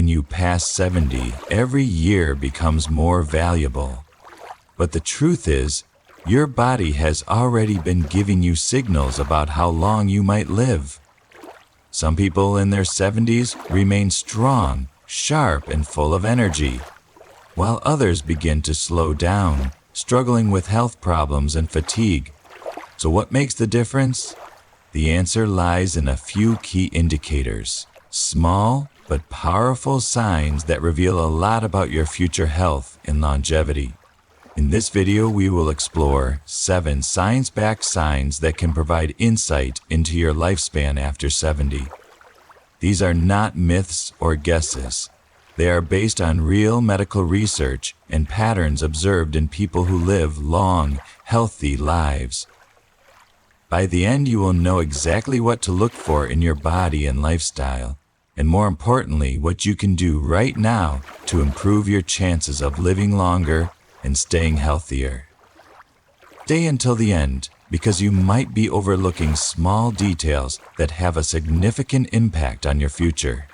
when you pass 70, every year becomes more valuable. But the truth is, your body has already been giving you signals about how long you might live. Some people in their 70s remain strong, sharp, and full of energy, while others begin to slow down, struggling with health problems and fatigue. So what makes the difference? The answer lies in a few key indicators, small but powerful signs that reveal a lot about your future health and longevity. In this video, we will explore 7 science-backed signs that can provide insight into your lifespan after 70. These are not myths or guesses. They are based on real medical research and patterns observed in people who live long, healthy lives. By the end, you will know exactly what to look for in your body and lifestyle, and more importantly, what you can do right now to improve your chances of living longer and staying healthier. Stay until the end, because you might be overlooking small details that have a significant impact on your future.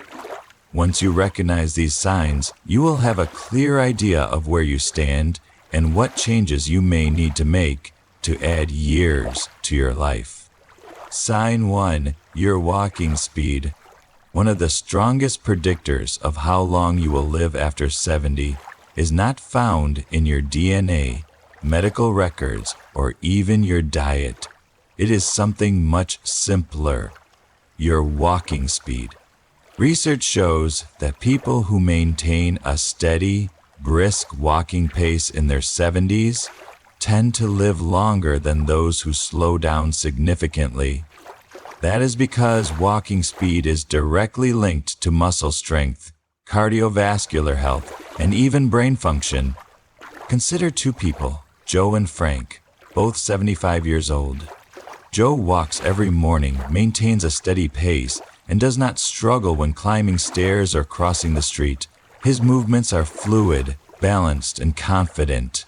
Once you recognize these signs, you will have a clear idea of where you stand and what changes you may need to make to add years to your life. Sign 1. Your walking speed. One of the strongest predictors of how long you will live after 70 is not found in your DNA, medical records, or even your diet. It is something much simpler: your walking speed. Research shows that people who maintain a steady, brisk walking pace in their 70s tend to live longer than those who slow down significantly. That is because walking speed is directly linked to muscle strength, cardiovascular health, and even brain function. Consider 2 people, Joe and Frank, both 75 years old. Joe walks every morning, maintains a steady pace, and does not struggle when climbing stairs or crossing the street. His movements are fluid, balanced, and confident.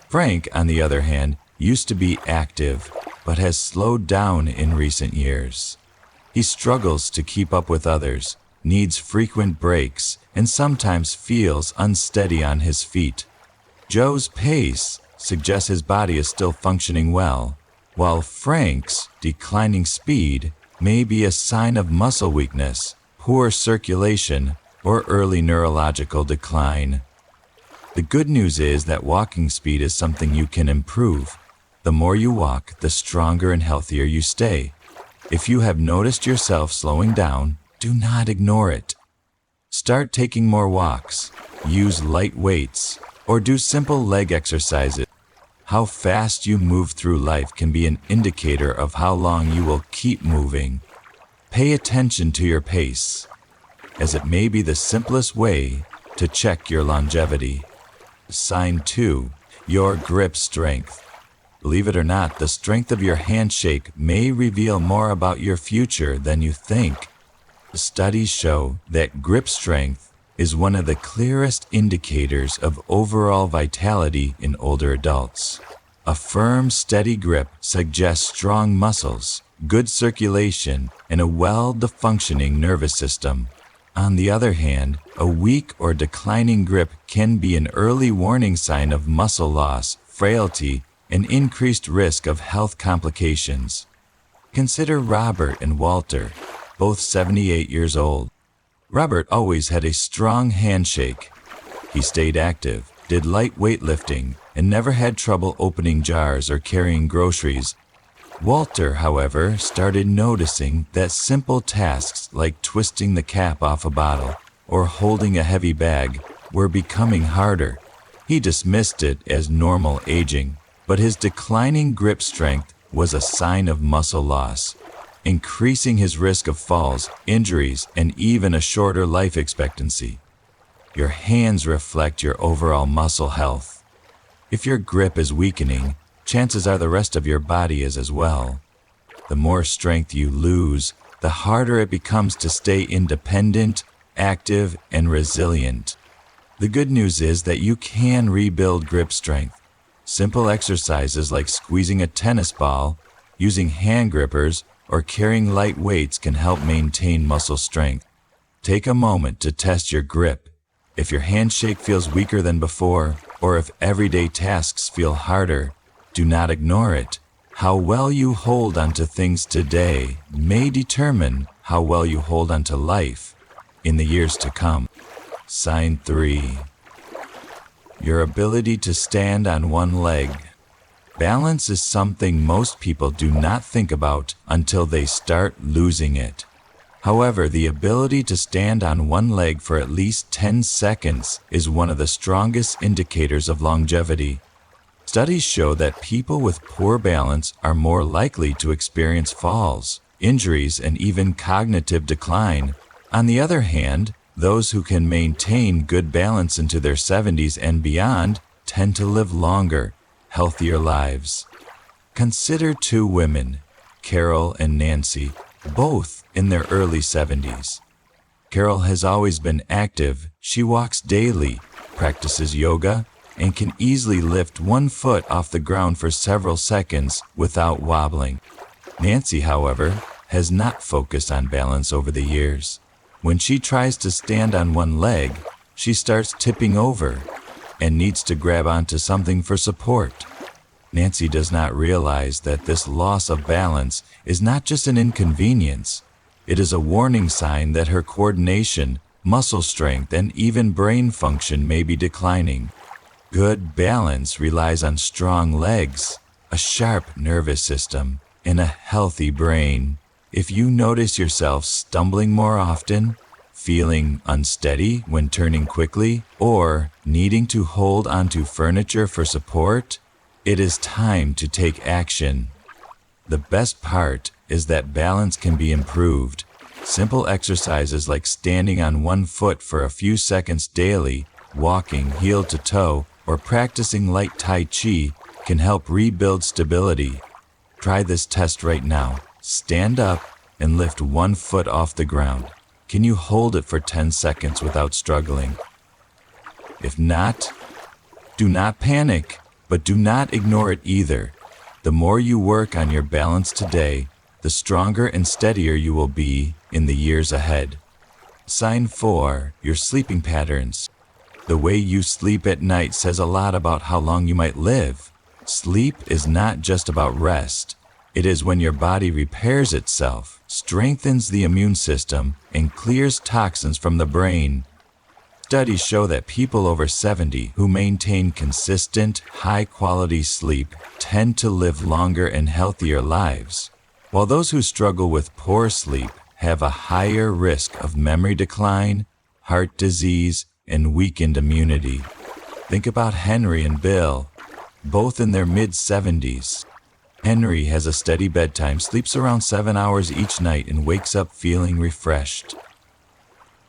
Frank, on the other hand, used to be active, but has slowed down in recent years. He struggles to keep up with others, needs frequent breaks, and sometimes feels unsteady on his feet. Joe's pace suggests his body is still functioning well, while Frank's declining speed may be a sign of muscle weakness, poor circulation, or early neurological decline. The good news is that walking speed is something you can improve. The more you walk, the stronger and healthier you stay. If you have noticed yourself slowing down, do not ignore it. Start taking more walks, use light weights, or do simple leg exercises. How fast you move through life can be an indicator of how long you will keep moving. Pay attention to your pace, as it may be the simplest way to check your longevity. Sign 2. Your grip strength. Believe it or not, the strength of your handshake may reveal more about your future than you think. Studies show that grip strength is one of the clearest indicators of overall vitality in older adults. A firm, steady grip suggests strong muscles, good circulation, and a well-functioning nervous system. On the other hand, a weak or declining grip can be an early warning sign of muscle loss, frailty, and increased risk of health complications. Consider Robert and Walter, both 78 years old. Robert always had a strong handshake. He stayed active, did light weightlifting, and never had trouble opening jars or carrying groceries. Walter, however, started noticing that simple tasks like twisting the cap off a bottle or holding a heavy bag were becoming harder. He dismissed it as normal aging, but his declining grip strength was a sign of muscle loss, increasing his risk of falls, injuries, and even a shorter life expectancy. Your hands reflect your overall muscle health. If your grip is weakening, chances are the rest of your body is as well. The more strength you lose, the harder it becomes to stay independent, active, and resilient. The good news is that you can rebuild grip strength. Simple exercises like squeezing a tennis ball, using hand grippers, or carrying light weights can help maintain muscle strength. Take a moment to test your grip. If your handshake feels weaker than before, or if everyday tasks feel harder, do not ignore it. How well you hold onto things today may determine how well you hold onto life in the years to come. Sign 3. Your ability to stand on one leg. Balance is something most people do not think about until they start losing it. However, the ability to stand on one leg for at least 10 seconds is one of the strongest indicators of longevity. Studies show that people with poor balance are more likely to experience falls, injuries, and even cognitive decline. On the other hand, those who can maintain good balance into their 70s and beyond tend to live longer, healthier lives. Consider two women, Carol and Nancy, both in their early 70s. Carol has always been active. She walks daily, practices yoga, and can easily lift one foot off the ground for several seconds without wobbling. Nancy, however, has not focused on balance over the years. When she tries to stand on one leg, she starts tipping over and needs to grab onto something for support. Nancy does not realize that this loss of balance is not just an inconvenience. It is a warning sign that her coordination, muscle strength, and even brain function may be declining. Good balance relies on strong legs, a sharp nervous system, and a healthy brain. If you notice yourself stumbling more often, feeling unsteady when turning quickly, or needing to hold onto furniture for support, it is time to take action. The best part is that balance can be improved. Simple exercises like standing on one foot for a few seconds daily, walking heel to toe, or practicing light Tai Chi can help rebuild stability. Try this test right now. Stand up and lift one foot off the ground. Can you hold it for 10 seconds without struggling? If not, do not panic, but do not ignore it either. The more you work on your balance today, the stronger and steadier you will be in the years ahead. Sign 4. Your sleeping patterns. The way you sleep at night says a lot about how long you might live. Sleep is not just about rest. It is when your body repairs itself, strengthens the immune system, and clears toxins from the brain. Studies show that people over 70 who maintain consistent, high-quality sleep tend to live longer and healthier lives, while those who struggle with poor sleep have a higher risk of memory decline, heart disease, and weakened immunity. Think about Henry and Bill, both in their mid-70s. Henry has a steady bedtime, sleeps around 7 hours each night, and wakes up feeling refreshed.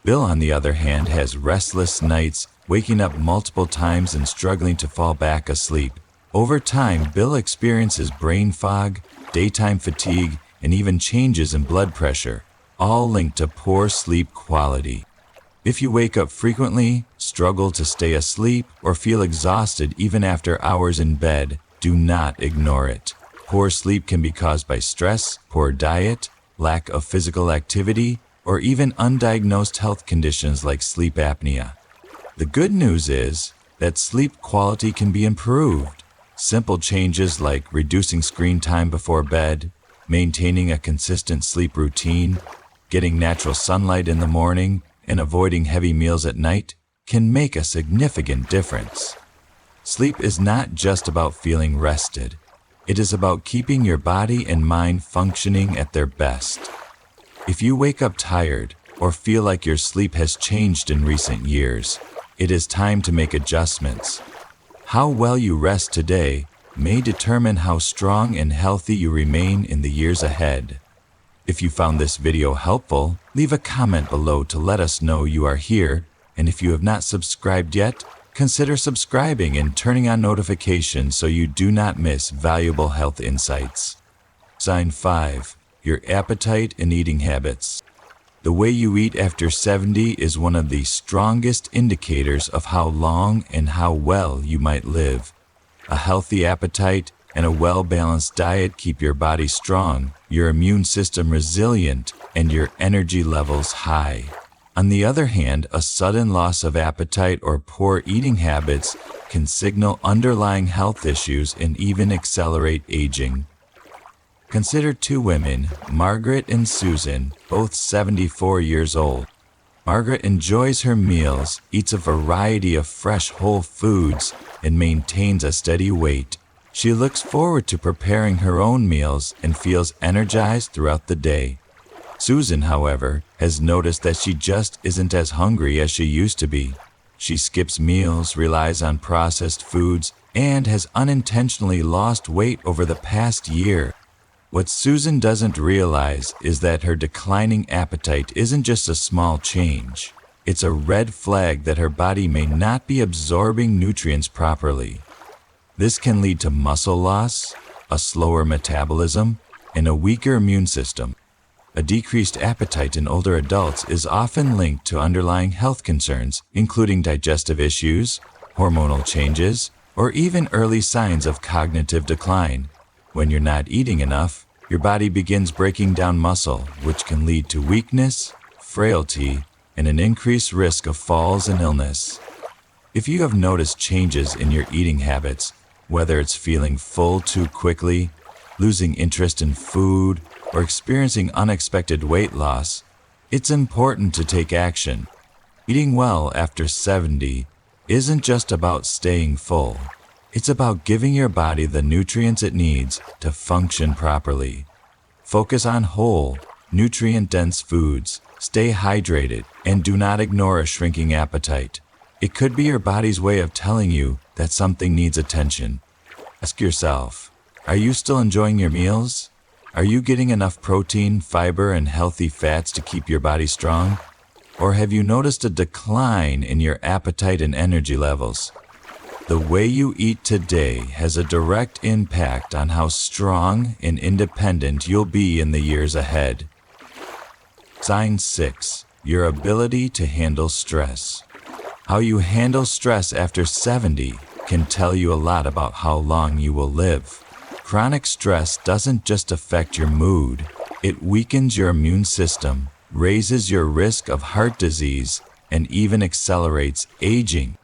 Bill, on the other hand, has restless nights, waking up multiple times and struggling to fall back asleep. Over time, Bill experiences brain fog, daytime fatigue, and even changes in blood pressure, all linked to poor sleep quality. If you wake up frequently, struggle to stay asleep, or feel exhausted even after hours in bed, do not ignore it. Poor sleep can be caused by stress, poor diet, lack of physical activity, or even undiagnosed health conditions like sleep apnea. The good news is that sleep quality can be improved. Simple changes like reducing screen time before bed, maintaining a consistent sleep routine, getting natural sunlight in the morning, and avoiding heavy meals at night can make a significant difference. Sleep is not just about feeling rested. It is about keeping your body and mind functioning at their best. If you wake up tired or feel like your sleep has changed in recent years, it is time to make adjustments. How well you rest today may determine how strong and healthy you remain in the years ahead. If you found this video helpful, leave a comment below to let us know you are here, and if you have not subscribed yet, consider subscribing and turning on notifications so you do not miss valuable health insights. Sign 5. Your appetite and eating habits. The way you eat after 70 is one of the strongest indicators of how long and how well you might live. A healthy appetite and a well-balanced diet keep your body strong, your immune system resilient, and your energy levels high. On the other hand, a sudden loss of appetite or poor eating habits can signal underlying health issues and even accelerate aging. Consider two women, Margaret and Susan, both 74 years old. Margaret enjoys her meals, eats a variety of fresh whole foods, and maintains a steady weight. She looks forward to preparing her own meals and feels energized throughout the day. Susan, however, has noticed that she just isn't as hungry as she used to be. She skips meals, relies on processed foods, and has unintentionally lost weight over the past year. What Susan doesn't realize is that her declining appetite isn't just a small change. It's a red flag that her body may not be absorbing nutrients properly. This can lead to muscle loss, a slower metabolism, and a weaker immune system. A decreased appetite in older adults is often linked to underlying health concerns, including digestive issues, hormonal changes, or even early signs of cognitive decline. When you're not eating enough, your body begins breaking down muscle, which can lead to weakness, frailty, and an increased risk of falls and illness. If you have noticed changes in your eating habits, whether it's feeling full too quickly, losing interest in food, or experiencing unexpected weight loss, it's important to take action. Eating well after 70 isn't just about staying full. It's about giving your body the nutrients it needs to function properly. Focus on whole, nutrient-dense foods, stay hydrated, and do not ignore a shrinking appetite. It could be your body's way of telling you that something needs attention. Ask yourself, are you still enjoying your meals? Are you getting enough protein, fiber, and healthy fats to keep your body strong? Or have you noticed a decline in your appetite and energy levels? The way you eat today has a direct impact on how strong and independent you'll be in the years ahead. Sign 6. Your ability to handle stress. How you handle stress after 70 can tell you a lot about how long you will live. Chronic stress doesn't just affect your mood, it weakens your immune system, raises your risk of heart disease, and even accelerates aging.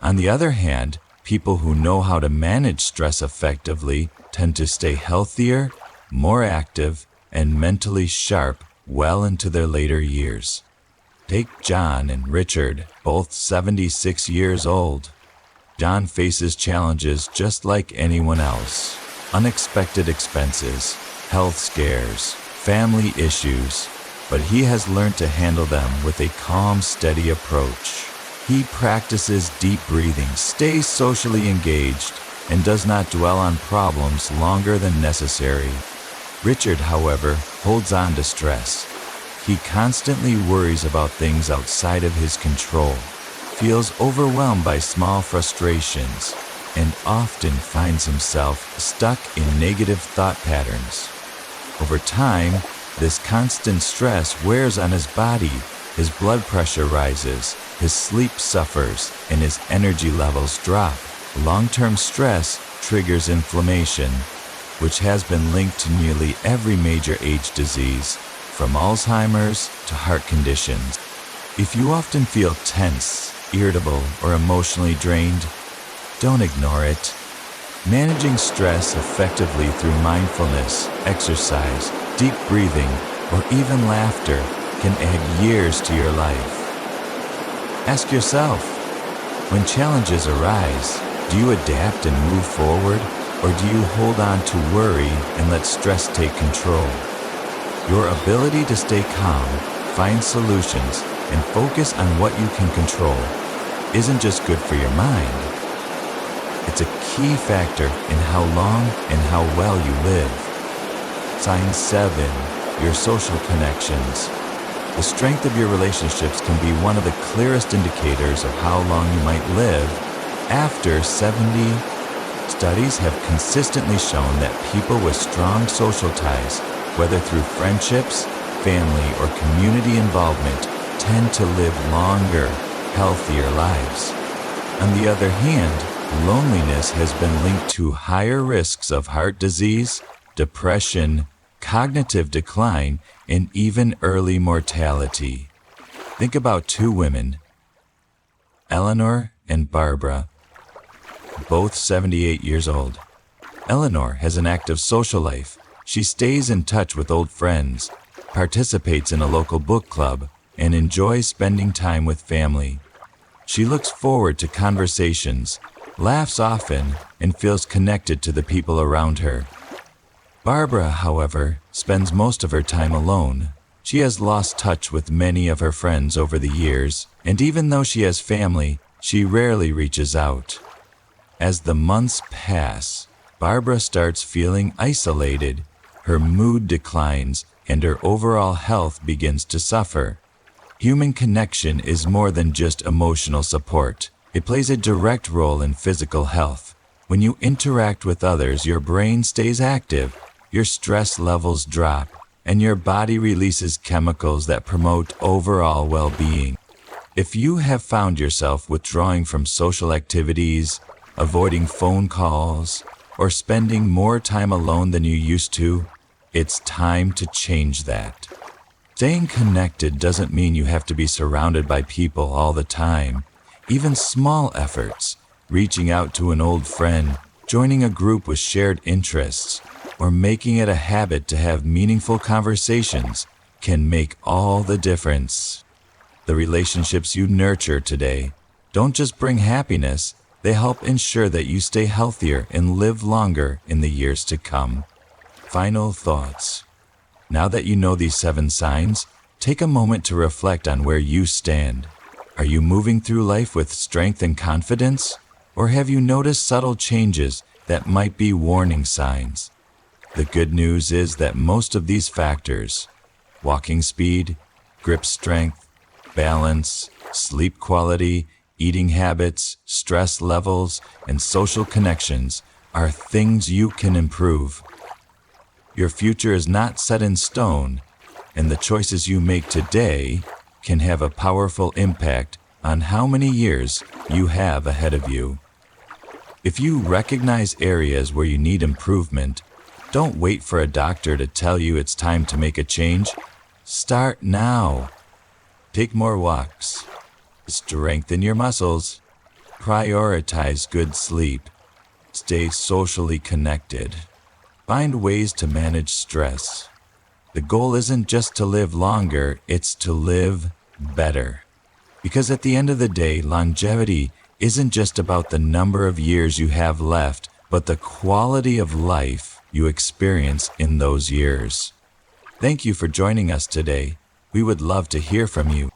On the other hand, people who know how to manage stress effectively tend to stay healthier, more active, and mentally sharp well into their later years. Take John and Richard, both 76 years old. John faces challenges just like anyone else. Unexpected expenses, health scares, family issues, but he has learned to handle them with a calm, steady approach. He practices deep breathing, stays socially engaged, and does not dwell on problems longer than necessary. Richard, however, holds on to stress. He constantly worries about things outside of his control, feels overwhelmed by small frustrations, and often finds himself stuck in negative thought patterns. Over time, this constant stress wears on his body. His blood pressure rises, his sleep suffers, and his energy levels drop. Long-term stress triggers inflammation, which has been linked to nearly every major age disease, from Alzheimer's to heart conditions. If you often feel tense, irritable, or emotionally drained, don't ignore it. Managing stress effectively through mindfulness, exercise, deep breathing, or even laughter can add years to your life. Ask yourself, when challenges arise, do you adapt and move forward, or do you hold on to worry and let stress take control? Your ability to stay calm, find solutions, and focus on what you can control isn't just good for your mind. It's a key factor in how long and how well you live. Sign 7. Your social connections. The strength of your relationships can be one of the clearest indicators of how long you might live. After 70, studies have consistently shown that people with strong social ties, whether through friendships, family, or community involvement, tend to live longer, healthier lives. On the other hand, loneliness has been linked to higher risks of heart disease, depression, cognitive decline, and even early mortality. Think about two women, Eleanor and Barbara, both 78 years old. Eleanor has an active social life. She stays in touch with old friends, participates in a local book club, and enjoys spending time with family. She looks forward to conversations, laughs often, and feels connected to the people around her. Barbara, however, spends most of her time alone. She has lost touch with many of her friends over the years, and even though she has family, she rarely reaches out. As the months pass, Barbara starts feeling isolated, her mood declines, and her overall health begins to suffer. Human connection is more than just emotional support. It plays a direct role in physical health. When you interact with others, your brain stays active, your stress levels drop, and your body releases chemicals that promote overall well-being. If you have found yourself withdrawing from social activities, avoiding phone calls, or spending more time alone than you used to, it's time to change that. Staying connected doesn't mean you have to be surrounded by people all the time. Even small efforts, reaching out to an old friend, joining a group with shared interests, or making it a habit to have meaningful conversations can make all the difference. The relationships you nurture today don't just bring happiness, they help ensure that you stay healthier and live longer in the years to come. Final thoughts. Now that you know these 7 signs, take a moment to reflect on where you stand. Are you moving through life with strength and confidence? Or have you noticed subtle changes that might be warning signs? The good news is that most of these factors, walking speed, grip strength, balance, sleep quality, eating habits, stress levels, and social connections, are things you can improve. Your future is not set in stone, and the choices you make today can have a powerful impact on how many years you have ahead of you. If you recognize areas where you need improvement, don't wait for a doctor to tell you it's time to make a change. Start now. Take more walks. Strengthen your muscles. Prioritize good sleep. Stay socially connected. Find ways to manage stress. The goal isn't just to live longer, it's to live better. Because at the end of the day, longevity isn't just about the number of years you have left, but the quality of life you experience in those years. Thank you for joining us today. We would love to hear from you.